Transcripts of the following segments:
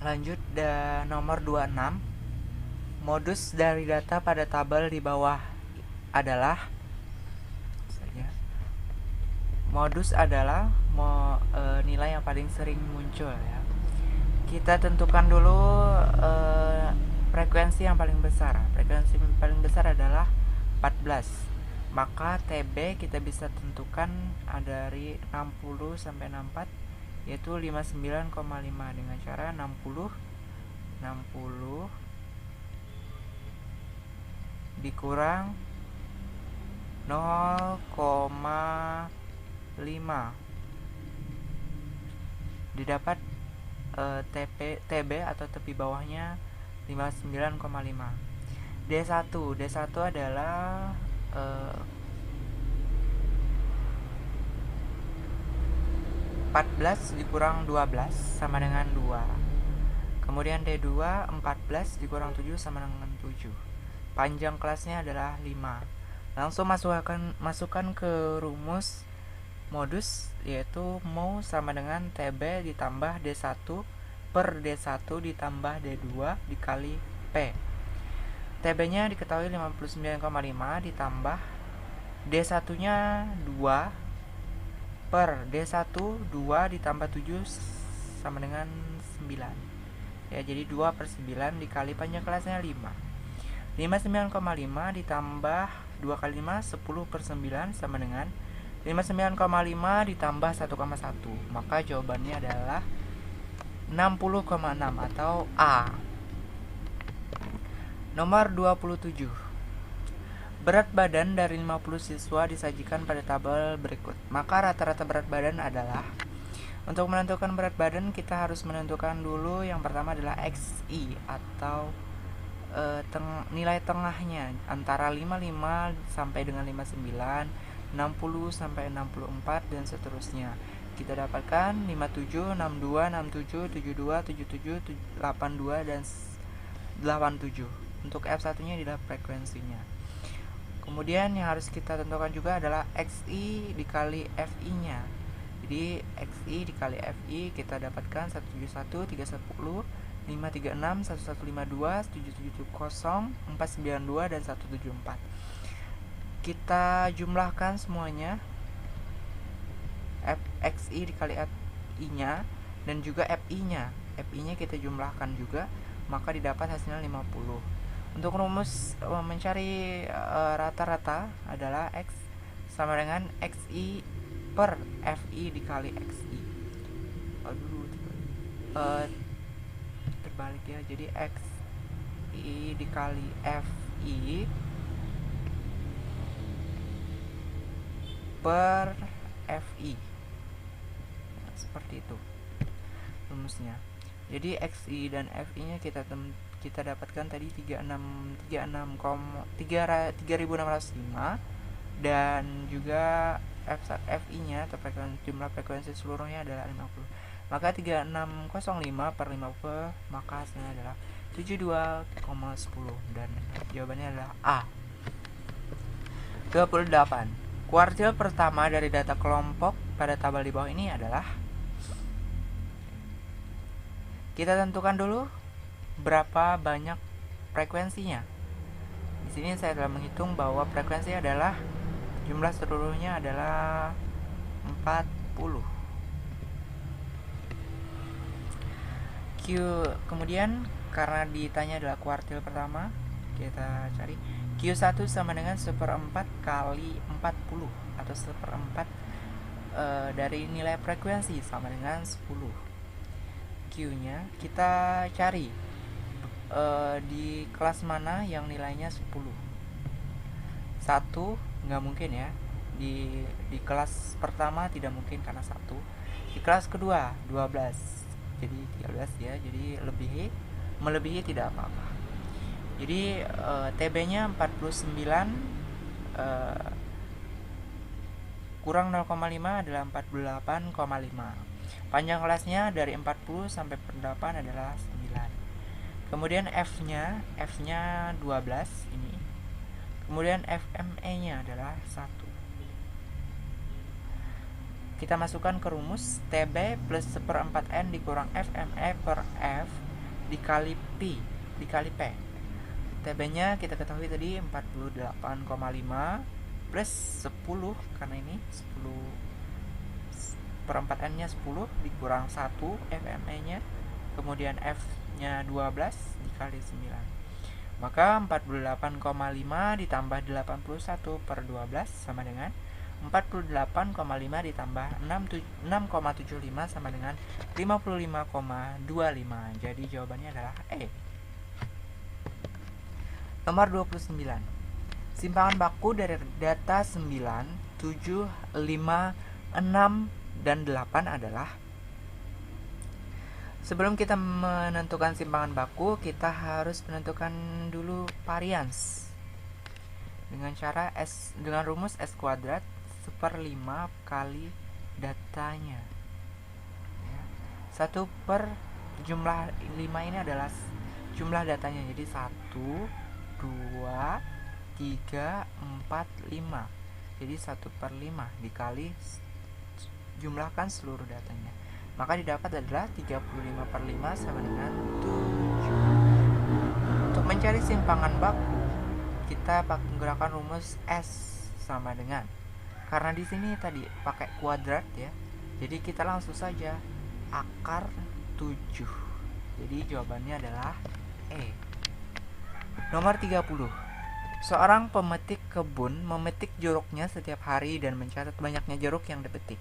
Lanjut nomor 26. Modus dari data pada tabel di bawah adalah modus adalah nilai yang paling sering muncul ya. Kita tentukan dulu frekuensi yang paling besar. Frekuensi yang paling besar adalah 14. Maka TB kita bisa tentukan dari 60 sampai 64, yaitu 59,5 dengan cara 60 dikurang 0,5 didapat TB atau tepi bawahnya 59,5. D1 adalah 14 dikurang 12 sama dengan 2. Kemudian D2 14 dikurang 7 sama dengan 7. Panjang kelasnya adalah 5. Langsung masukkan ke rumus modus, yaitu mu sama dengan TB ditambah D1 per D1 ditambah D2 dikali P. TB nya diketahui 59,5 ditambah D1 nya 2 per D1 2 ditambah 7 sama dengan 9 ya, jadi 2 per 9 dikali panjang kelasnya 5. 59,5 ditambah 2 kali 5 10 per 9 sama dengan 59,5 ditambah 1,1. Maka jawabannya adalah 60,6 atau A. Nomor 27. Berat badan dari 50 siswa disajikan pada tabel berikut. Maka rata-rata berat badan adalah, untuk menentukan berat badan kita harus menentukan dulu yang pertama adalah XI atau nilai tengahnya antara 55 sampai dengan 59, 60 sampai 64 dan seterusnya. Kita dapatkan 57, 62, 67, 72, 77, 82 dan 87. Untuk F1 nya adalah frekuensinya. Kemudian yang harus kita tentukan juga adalah XI dikali FI nya. Jadi XI dikali FI kita dapatkan 171, 310, 536, 1152, 770, 492 dan 174. Kita jumlahkan semuanya, XI dikali FI nya dan juga FI nya. FI nya kita jumlahkan juga, maka didapat hasilnya 50. Untuk rumus mencari rata-rata adalah X sama dengan XI per FI dikali XI. Terbalik ya, jadi XI dikali FI per FI. Nah, seperti itu rumusnya. Jadi XI dan FI nya kita dapatkan tadi 3605 dan juga FI nya atau jumlah frekuensi seluruhnya adalah 50. Maka 3605 per 50 maka hasilnya adalah 72,10 dan jawabannya adalah A. 28. Kuartil pertama dari data kelompok pada tabel di bawah ini adalah, kita tentukan dulu berapa banyak frekuensinya. Di sini saya telah menghitung bahwa frekuensi adalah jumlah seluruhnya adalah 40. Kemudian karena ditanya adalah kuartil pertama, kita cari Q1 sama dengan 1/4 kali 40 atau 1/4 dari nilai frekuensi sama dengan 10. Q nya kita cari di kelas mana yang nilainya 10. 1 nggak mungkin ya, di kelas pertama tidak mungkin karena 1. Di kelas kedua 12, jadi 13 ya, jadi melebihi tidak apa-apa. Jadi TB nya 49 kurang 0,5 adalah 48,5. Panjang kelasnya dari 40 sampai 8 adalah 9. Kemudian F nya 12 ini. Kemudian FME nya adalah 1. Kita masukkan ke rumus TB plus 1/4N dikurang FME per F dikali P. TB nya kita ketahui tadi 48,5 plus 10, karena ini 10 per 4 N nya 10 dikurang 1 FME nya, kemudian F nya 12 dikali 9, maka 48,5 ditambah 81 per 12 sama dengan 48,5 ditambah 6,75 sama dengan 55,25. Jadi jawabannya adalah E. Nomor 29. Simpangan baku dari data 9, 7, 5, 6, dan 8 adalah. Sebelum kita menentukan simpangan baku, kita harus menentukan dulu varians dengan cara dengan rumus S kuadrat 1/5 kali datanya. 1 per jumlah 5 ini adalah jumlah datanya, jadi 1, 2, 3, 4, 5. Jadi 1/5 dikali jumlahkan seluruh datanya, maka didapat adalah 35/5 sama dengan 7. Untuk mencari simpangan baku, kita menggunakan rumus S sama dengan, karena di sini tadi pakai kuadrat ya, jadi kita langsung saja akar 7. Jadi jawabannya adalah E. Nomor 30. Seorang pemetik kebun memetik jeruknya setiap hari dan mencatat banyaknya jeruk yang dipetik.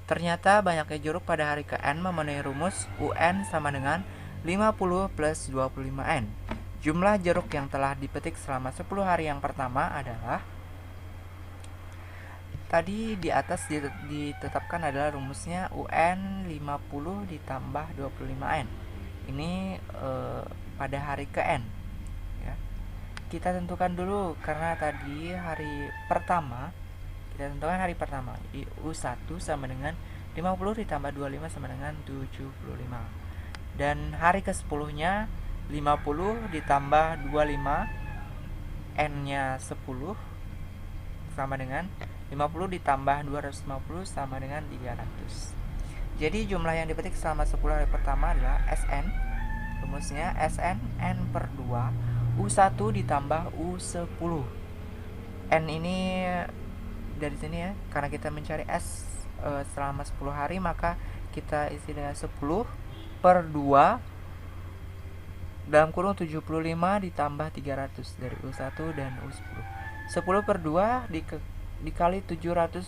Ternyata banyaknya jeruk pada hari ke-N memenuhi rumus UN sama dengan 50 plus 25N. Jumlah jeruk yang telah dipetik selama 10 hari yang pertama adalah. Tadi di atas ditetapkan adalah rumusnya UN 50 ditambah 25N. Ini pada hari ke-N ya. Kita tentukan dulu, karena tadi hari pertama kita tentukan hari pertama. Jadi U1 sama dengan 50 ditambah 25 sama dengan 75. Dan hari ke-10 nya 50 ditambah 25, N nya 10 sama dengan 50 ditambah 250 sama dengan 300. Jadi jumlah yang dipetik selama 10 hari pertama adalah SN. Rumusnya SN N per 2 U1 ditambah U10. N ini dari sini ya, karena kita mencari S selama 10 hari, maka kita isi dengan 10 per 2 dalam kurung 75 ditambah 300 dari U1 dan U10. 10 per 2 dikali 375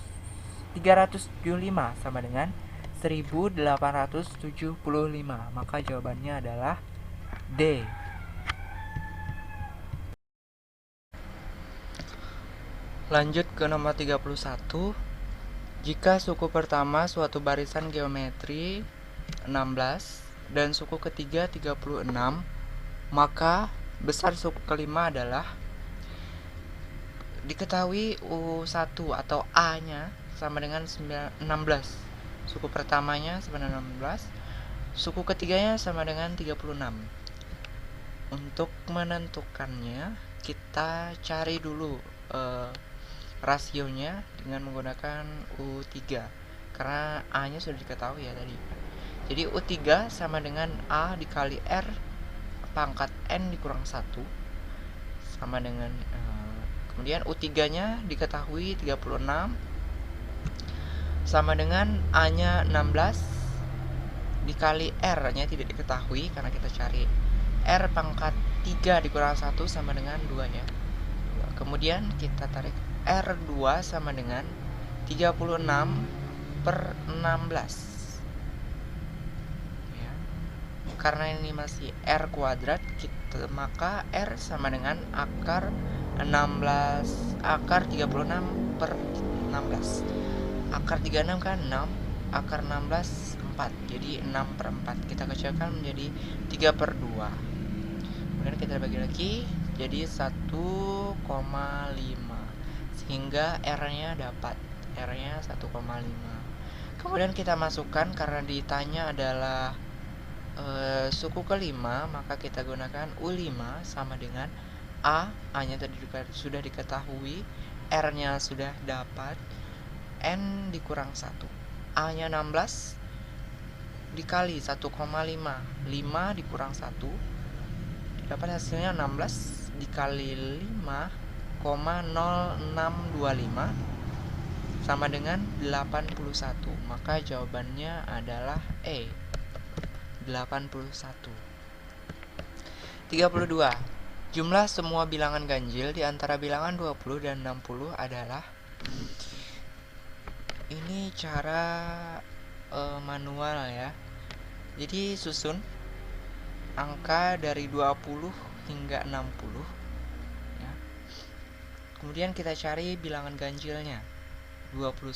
sama dengan 1875, maka jawabannya adalah D. Lanjut ke nomor 31. Jika suku pertama suatu barisan geometri 16 dan suku ketiga 36, maka besar suku kelima adalah. Diketahui U1 atau A nya sama dengan 16, suku pertamanya sama dengan 16, suku ketiganya sama dengan 36. Untuk menentukannya, kita cari dulu rasionya dengan menggunakan U3, karena A nya sudah diketahui ya tadi. Jadi U3 sama dengan A dikali R pangkat N dikurang 1 sama dengan kemudian U3 nya diketahui 36 sama dengan A nya 16 dikali R nya tidak diketahui, karena kita cari R pangkat 3 dikurang 1 sama dengan 2 ya. Kemudian kita tarik R2 sama dengan 36 per 16 ya. Karena ini masih R kuadrat, maka R sama dengan akar 36 per 16. Akar 36 kan 6, akar 16 4, jadi 6 per 4. Kita kecilkan menjadi 3 per 2. Kemudian kita bagi lagi jadi 1,5, sehingga R nya dapat, R nya 1,5. Kemudian kita masukkan, karena ditanya adalah suku kelima, maka kita gunakan U5 sama dengan A nya tadi sudah diketahui, R nya sudah dapat, N dikurang 1. A nya 16 dikali 1,5. 5 dikurang 1 dapat hasilnya 16 dikali 5,0625 sama dengan 81. Maka jawabannya adalah E, 81. 32. Jumlah semua bilangan ganjil di antara bilangan 20 dan 60 adalah. Ini cara manual ya. Jadi susun angka dari 20 hingga 60 ya. Kemudian kita cari bilangan ganjilnya. 21,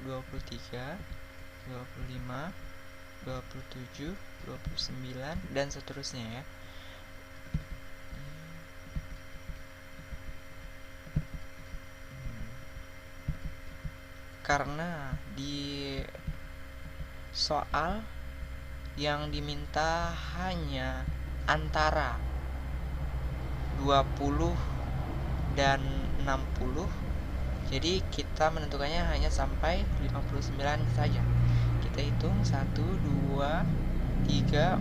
23, 25, 27, 29 dan seterusnya ya. Karena di soal yang diminta hanya antara 20 dan 60, jadi kita menentukannya hanya sampai 59 saja. Kita hitung 1, 2, 3,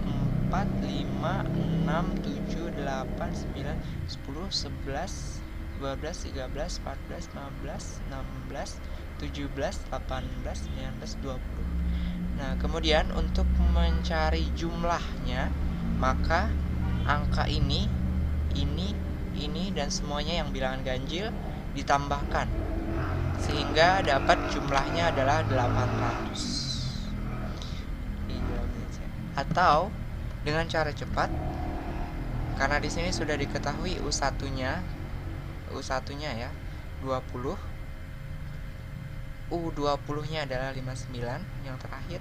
4, 5, 6, 7, 8, 9, 10, 11, 12, 13, 14, 15, 16, 17, 18, 19, 20. Nah, kemudian untuk mencari jumlahnya, maka angka ini, dan semuanya yang bilangan ganjil ditambahkan sehingga dapat jumlahnya adalah 800. Atau dengan cara cepat, karena di sini sudah diketahui U1-nya ya 20, U20-nya adalah 59 yang terakhir,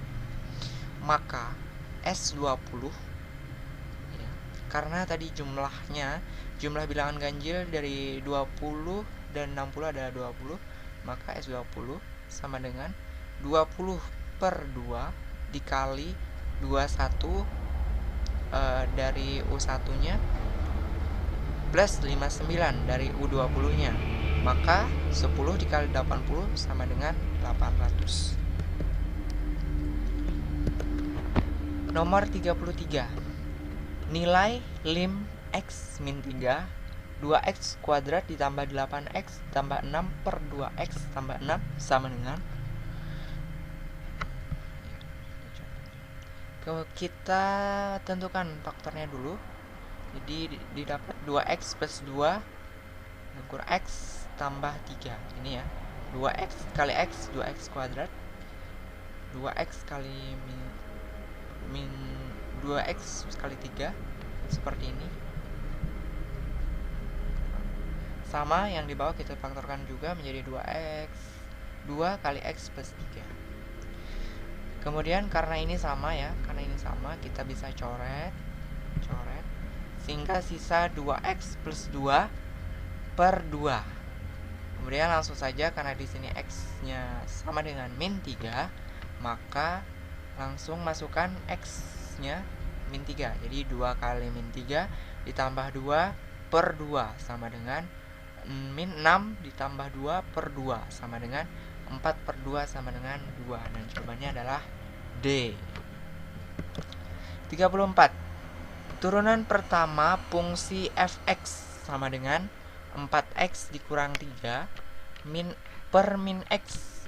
maka S20 ya, karena tadi jumlah bilangan ganjil dari 20 dan 60 adalah 20, maka S20 sama dengan 20 per 2 dikali 21 dari U1-nya plus 59 dari U20-nya. Maka 10 dikali 80 sama dengan 800. Nomor 33. Nilai lim X min 3 2x kuadrat ditambah 8x tambah 6 per 2x tambah 6 sama dengan. Kita tentukan faktornya dulu. Jadi didapat 2x plus 2 kurang x tambah 3. Ini ya, 2x kali x 2x kuadrat, 2x kali min 2x kali 3 seperti ini, sama yang di bawah kita faktorkan juga menjadi 2x 2 kali x plus 3. Kemudian karena ini sama ya, kita bisa coret sehingga sisa 2x plus 2 per 2. Kemudian langsung saja karena di sini x-nya sama dengan min 3, maka langsung masukkan x-nya min 3. Jadi 2 kali min 3 ditambah 2 per 2 sama dengan min 6 ditambah 2 per 2 sama dengan 4 per 2 sama dengan 2. Dan jawabannya adalah D. 34. Turunan pertama fungsi fx sama dengan 4x dikurang 3 per min x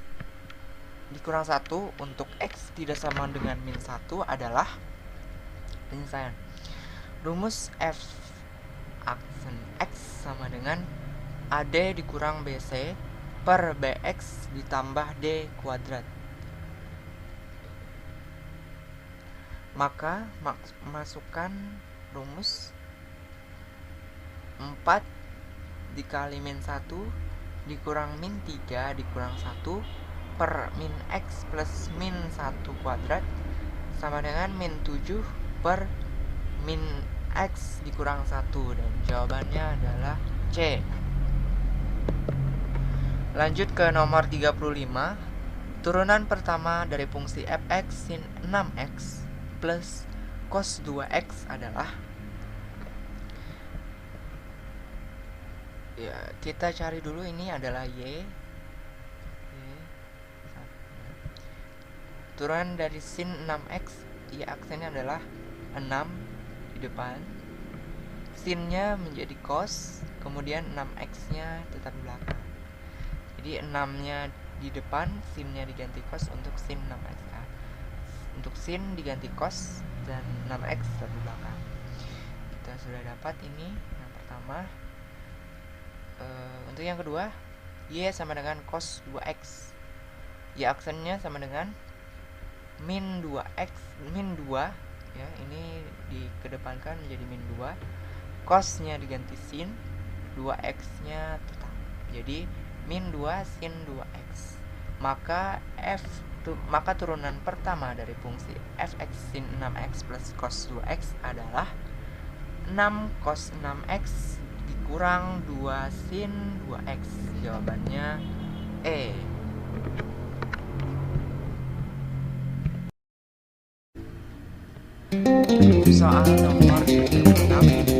dikurang 1 untuk x tidak sama dengan min 1 adalah penyelesaian. Rumus f aksen x sama dengan ad dikurang bc per bx ditambah d kuadrat. Maka masukkan rumus 4 dikali min 1 dikurang min 3 dikurang 1 per min x plus min 1 kuadrat sama dengan min 7 per min x dikurang 1. Dan jawabannya adalah C. Lanjut ke nomor 35. Turunan pertama dari fungsi fx sin 6x plus cos 2x adalah. Ya, kita cari dulu ini adalah y. Turunan dari sin 6x, ya aksennya adalah 6 di depan, sinnya menjadi cos, kemudian 6x-nya tetap di belakang. Jadi 6-nya di depan, sinnya diganti cos untuk sin 6x ya. Untuk sin diganti cos dan 6x tetap di belakang. Kita sudah dapat ini yang pertama. Untuk yang kedua, y sama dengan cos 2x. Y aksennya sama dengan min 2x, min 2 ya, ini dikedepankan menjadi min 2, cosnya diganti sin, 2x-nya tetap. Jadi min 2 sin 2x. Maka maka turunan pertama dari fungsi fx sin 6x plus cos 2x adalah 6 cos 6x dikurang 2 sin 2x. Jawabannya E. Soal nomor 76.